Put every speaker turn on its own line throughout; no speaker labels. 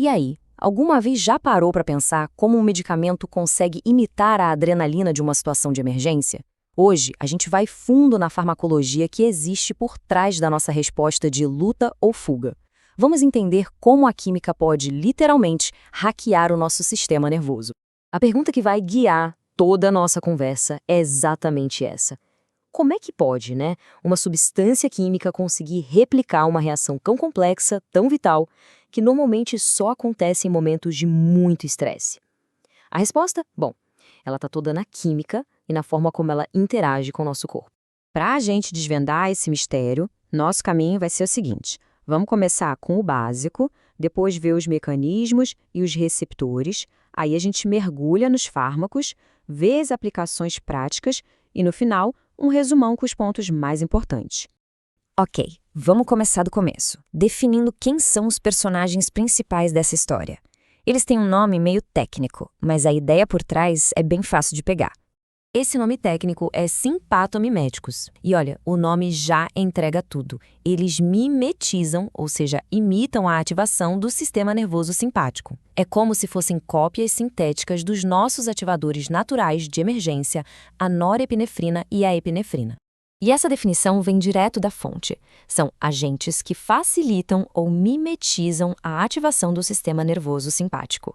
E aí, alguma vez já parou para pensar como um medicamento consegue imitar a adrenalina de uma situação de emergência? Hoje, a gente vai fundo na farmacologia que existe por trás da nossa resposta de luta ou fuga. Vamos entender como a química pode, literalmente, hackear o nosso sistema nervoso. A pergunta que vai guiar toda a nossa conversa é exatamente essa. Como é que pode, uma substância química conseguir replicar uma reação tão complexa, tão vital, que normalmente só acontece em momentos de muito estresse? A resposta? Bom, ela está toda na química e na forma como ela interage com o nosso corpo. Para a gente desvendar esse mistério, nosso caminho vai ser o seguinte: vamos começar com o básico, depois ver os mecanismos e os receptores, aí a gente mergulha nos fármacos, vê as aplicações práticas e, no final, um resumão com os pontos mais importantes. Ok, vamos começar do começo, definindo quem são os personagens principais dessa história. Eles têm um nome meio técnico, mas a ideia por trás é bem fácil de pegar. Esse nome técnico é simpatomiméticos. E olha, o nome já entrega tudo. Eles mimetizam, ou seja, imitam a ativação do sistema nervoso simpático. É como se fossem cópias sintéticas dos nossos ativadores naturais de emergência, a norepinefrina e a epinefrina. E essa definição vem direto da fonte. São agentes que facilitam ou mimetizam a ativação do sistema nervoso simpático.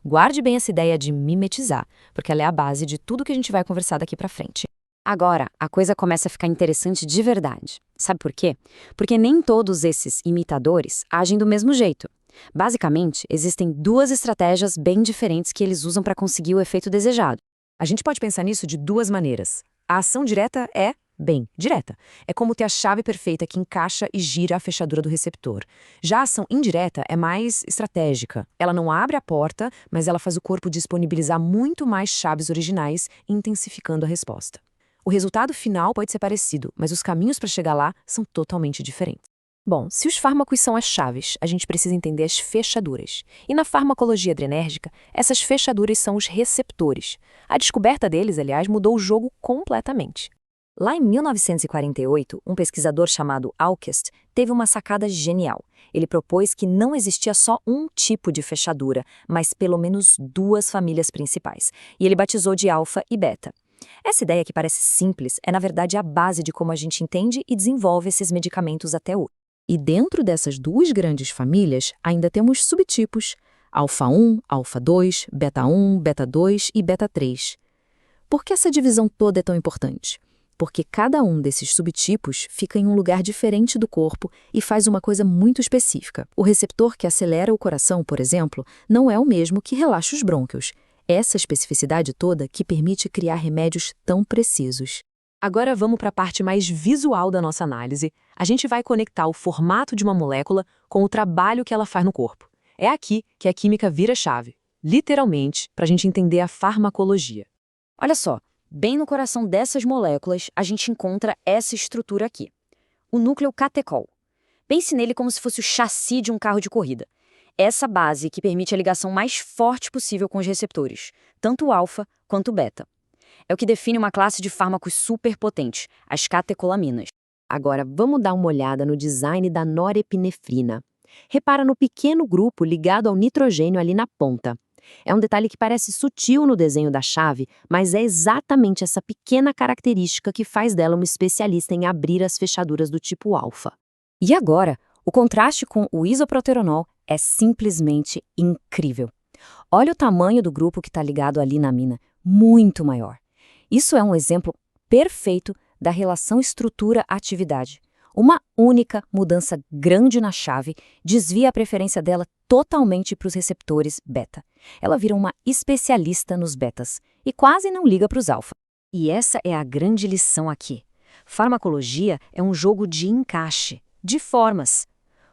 Guarde bem essa ideia de mimetizar, porque ela é a base de tudo que a gente vai conversar daqui pra frente. Agora, a coisa começa a ficar interessante de verdade. Sabe por quê? Porque nem todos esses imitadores agem do mesmo jeito. Basicamente, existem duas estratégias bem diferentes que eles usam para conseguir o efeito desejado. A gente pode pensar nisso de duas maneiras. A ação direta é bem direta. É como ter a chave perfeita que encaixa e gira a fechadura do receptor. Já a ação indireta é mais estratégica. Ela não abre a porta, mas ela faz o corpo disponibilizar muito mais chaves originais, intensificando a resposta. O resultado final pode ser parecido, mas os caminhos para chegar lá são totalmente diferentes. Bom, se os fármacos são as chaves, a gente precisa entender as fechaduras. E na farmacologia adrenérgica, essas fechaduras são os receptores. A descoberta deles, aliás, mudou o jogo completamente. Lá em 1948, um pesquisador chamado Aukest teve uma sacada genial. Ele propôs que não existia só um tipo de fechadura, mas pelo menos duas famílias principais. E ele batizou de alfa e beta. Essa ideia que parece simples é, na verdade, a base de como a gente entende e desenvolve esses medicamentos até hoje. E dentro dessas duas grandes famílias, ainda temos subtipos: alfa 1, alfa 2, beta 1, beta 2 e beta 3. Por que essa divisão toda é tão importante? Porque cada um desses subtipos fica em um lugar diferente do corpo e faz uma coisa muito específica. O receptor que acelera o coração, por exemplo, não é o mesmo que relaxa os brônquios. Essa especificidade toda que permite criar remédios tão precisos. Agora vamos para a parte mais visual da nossa análise. A gente vai conectar o formato de uma molécula com o trabalho que ela faz no corpo. É aqui que a química vira chave, literalmente, para a gente entender a farmacologia. Olha só. Bem no coração dessas moléculas, a gente encontra essa estrutura aqui. O núcleo catecol. Pense nele como se fosse o chassi de um carro de corrida. Essa base que permite a ligação mais forte possível com os receptores, tanto o alfa quanto o beta. É o que define uma classe de fármacos superpotentes, as catecolaminas. Agora, vamos dar uma olhada no design da norepinefrina. Repara no pequeno grupo ligado ao nitrogênio ali na ponta. É um detalhe que parece sutil no desenho da chave, mas é exatamente essa pequena característica que faz dela uma especialista em abrir as fechaduras do tipo alfa. E agora, o contraste com o isoproteronol é simplesmente incrível. Olha o tamanho do grupo que está ligado ali na mina, muito maior. Isso é um exemplo perfeito da relação estrutura-atividade. Uma única mudança grande na chave desvia a preferência dela totalmente para os receptores beta. Ela vira uma especialista nos betas e quase não liga para os alfa. E essa é a grande lição aqui. Farmacologia é um jogo de encaixe, de formas.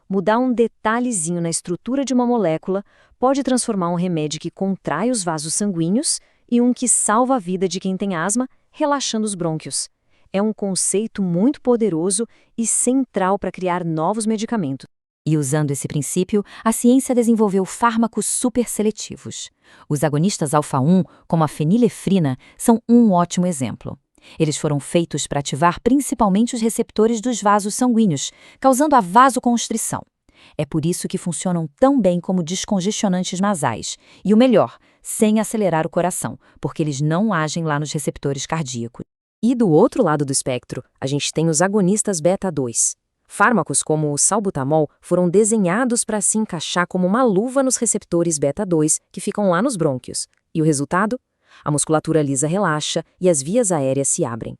Mudar um detalhezinho na estrutura de uma molécula pode transformar um remédio que contrai os vasos sanguíneos em um que salva a vida de quem tem asma, relaxando os brônquios. É um conceito muito poderoso e central para criar novos medicamentos. E usando esse princípio, a ciência desenvolveu fármacos superseletivos. Os agonistas alfa-1, como a fenilefrina, são um ótimo exemplo. Eles foram feitos para ativar principalmente os receptores dos vasos sanguíneos, causando a vasoconstrição.
É por isso que funcionam tão bem como descongestionantes nasais. E o melhor, sem acelerar o coração, porque eles não agem lá nos receptores cardíacos.
E do outro lado do espectro, a gente tem os agonistas beta-2. Fármacos como o salbutamol foram desenhados para se encaixar como uma luva nos receptores beta-2 que ficam lá nos brônquios. E o resultado? A musculatura lisa relaxa e as vias aéreas se abrem.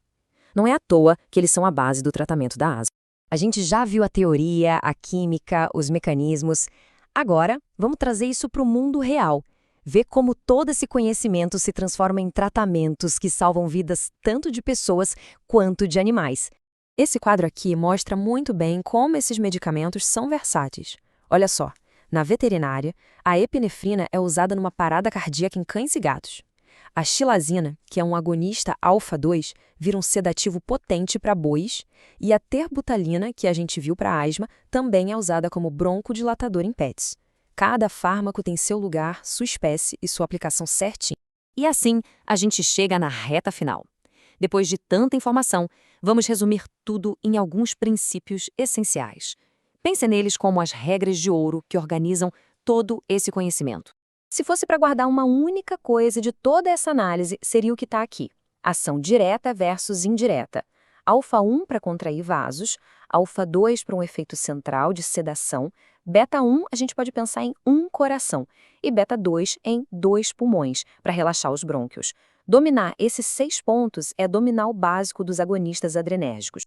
Não é à toa que eles são a base do tratamento da asma. A gente já viu a teoria, a química, os mecanismos. Agora, vamos trazer isso para o mundo real. Ver como todo esse conhecimento se transforma em tratamentos que salvam vidas tanto de pessoas quanto de animais. Esse quadro aqui mostra muito bem como esses medicamentos são versáteis. Olha só, na veterinária, a epinefrina é usada numa parada cardíaca em cães e gatos. A xilazina, que é um agonista alfa-2, vira um sedativo potente para bois, e a terbutalina, que a gente viu para asma, também é usada como broncodilatador em pets. Cada fármaco tem seu lugar, sua espécie e sua aplicação certinha. E assim, a gente chega na reta final. Depois de tanta informação, vamos resumir tudo em alguns princípios essenciais. Pense neles como as regras de ouro que organizam todo esse conhecimento. Se fosse para guardar uma única coisa de toda essa análise, seria o que está aqui. Ação direta versus indireta. Alfa-1 para contrair vasos, alfa-2 para um efeito central de sedação, beta-1 a gente pode pensar em um coração e beta-2 em 2 pulmões, para relaxar os brônquios. Dominar esses 6 pontos é dominar o básico dos agonistas adrenérgicos.